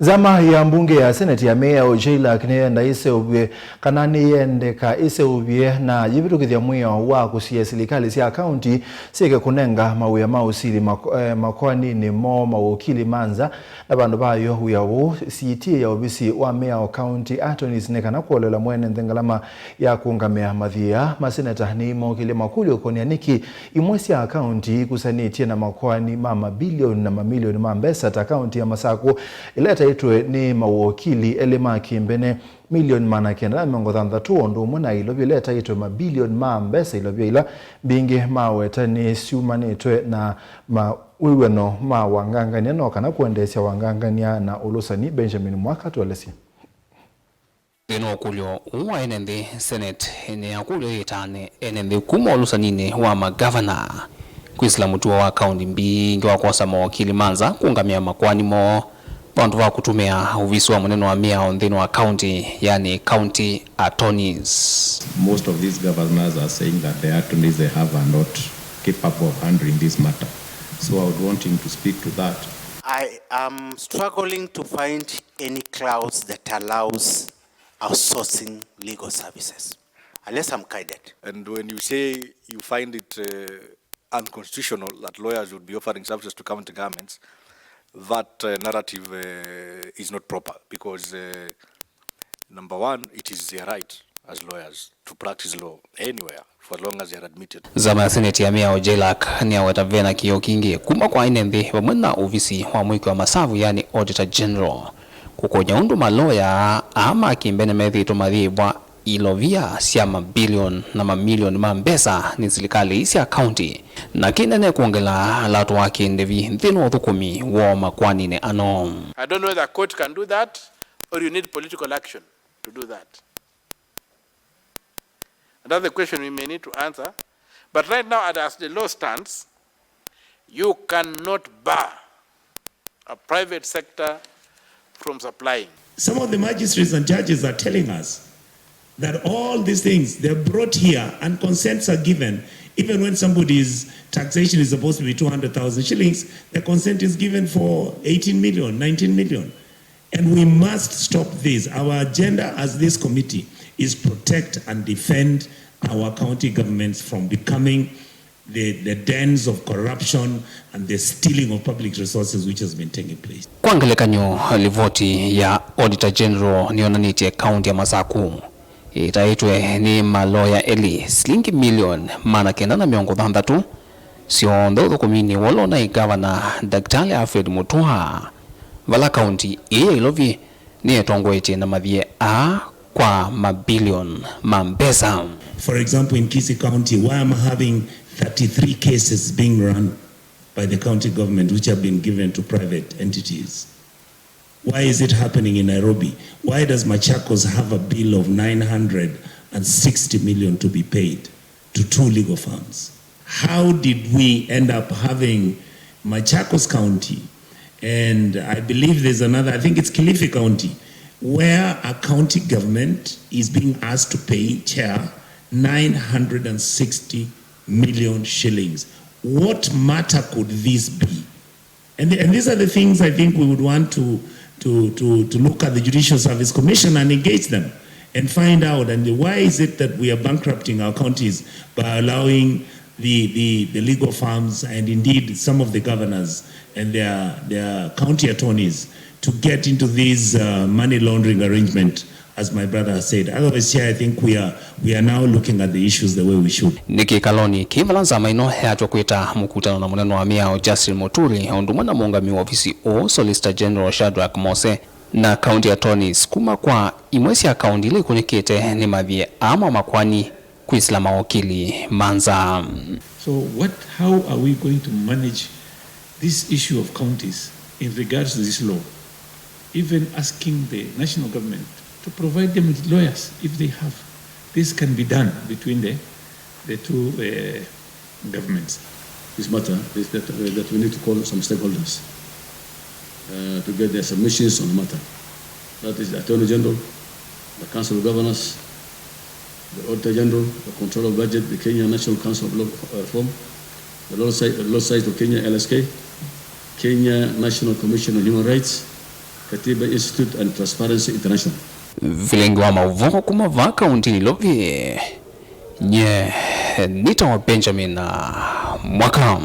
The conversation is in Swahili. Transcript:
Nzama ya mbunge ya Senate ya miao JLAC niyenda iseuvye kana niyendeka iseuvye na yivitukithya mwiao wa kusyiiya silikali sya Kaunti syike kunenga mawia ma usili makoanini mo Mawokili manza na vandu vayo wiao syitiia uvisi wa miao Kaunti attorneys nikana kuolela mwenenthi ngalama ya kuungamia mathie maseneta ni Mawokili makulio konia niki imwe sya Kaunti kusanitie na makoani mabilioni na mamilioni ma mbesa ta Kaunti ya Masaku ileta itwe ni Mawokili elema kimbene milioni manakenda miongo thanthatu ondu umwe na ilovyo ileta itwe mabilioni ma mbesa ilovyo ila bingi maweta ni siumanitwe na wiweno ma wangangania no kana kuendesya wangangania na ulusani Benjamin Mwaka tualesia. Eno kulyo uwa enenthi Senate ni akulyo itane enenthi kuma ulusanini wa magavana kwisila mutua wa kaunti mbingi wa kosa Mawokili manza kuungamia makoani mo vandu va kutumia uvisi wa mweneno wa miao nthini wa county yani county attorneys. Most of these governors are saying that the attorneys they have are not capable of handling this matter. So I would want him to speak to that. I am struggling to find any clause that allows outsourcing legal services, unless I'm guided. And when you say you find it unconstitutional that lawyers would be offering services to county governments, that narrative is not proper because number one, it is their right as lawyers to practice law anywhere for as long as they are admitted. Nzama ya Senate ya miao JLAC ni aweta vena kiyo kingi kuma kwa inenthi wamwena uvisi wa mwiki wa masavu yani Auditor General kukonya undu maloya ama kimbene methi tumadhibwa ilovia sya mabilioni na mamilioni ma mbesa ni silikali sya county na kinene kuongela latu wake ndevi nthino thukumi wa makoanini ano. I don't know whether a court can do that or you need political action to do that. And that's the question we may need to answer. But right now, as the law stands, you cannot bar a private sector from supplying. Some of the magistrates and judges are telling us that all these things they're brought here and consents are given. Even when somebody's taxation is supposed to be 200,000 shillings, the consent is given for 18 million, 19 million. And we must stop this. Our agenda as this committee is protect and defend our county governments from becoming the dens of corruption and the stealing of public resources which has been taking place. Kwangelekanyo livoti ya Auditor General nionanitie county ya Masaku itaitwe ni maloya eli silingi milioni mana kenda na miongo thanthatu sionthe uthukumini wolona igavana Daktari Alfred Mutua vala county iya ilovi ni etongoetie na mathie kwa mabilioni ma mbesa. For example, in Kisii County, why am I having 33 cases being run by the county government which have been given to private entities? Why is it happening in Nairobi? Why does Machakos have a bill of 960 million to be paid to 2 legal firms? How did we end up having Machakos County, and I believe there's another, I think it's Kilifi County, where a county government is being asked to pay chair 960 million shillings. What matter could this be? And these are the things I think we would want to look at the Judicial Service Commission and engage them and find out. And why is it that we are bankrupting our counties by allowing the legal firms and indeed some of the governors and their county attorneys to get into this money laundering arrangement, as my brother has said. Otherwise, here I think we are now looking at the issues the way we should. Niki kaloni kivala Nzama ino heatwa kuita mkutano na mweneno wa miao Justin Muturi ondumana muungami wa ofisi o Solicitor General Shadrack Mose na county attorneys kuma kwa imwesi ya county ili kunikite ni mathie ama makoani kwisila Mawokili manza. So how are we going to manage this issue of counties in regards to this law? Even asking the national government to provide them with lawyers if they have. This can be done between the two governments. This matter is that we need to call some stakeholders to get their submissions on the matter. That is the Attorney General, the Council of Governors, the Auditor General, the Controller of Budget, the Kenya National Council of Law Reform, the Law Society of Kenya, LSK, Kenya National Commission on Human Rights, Katiba Institute and Transparency International. Vilengi wa mauvoko kumava kaunti nilovye nye nita wa Benjamin Mwaka.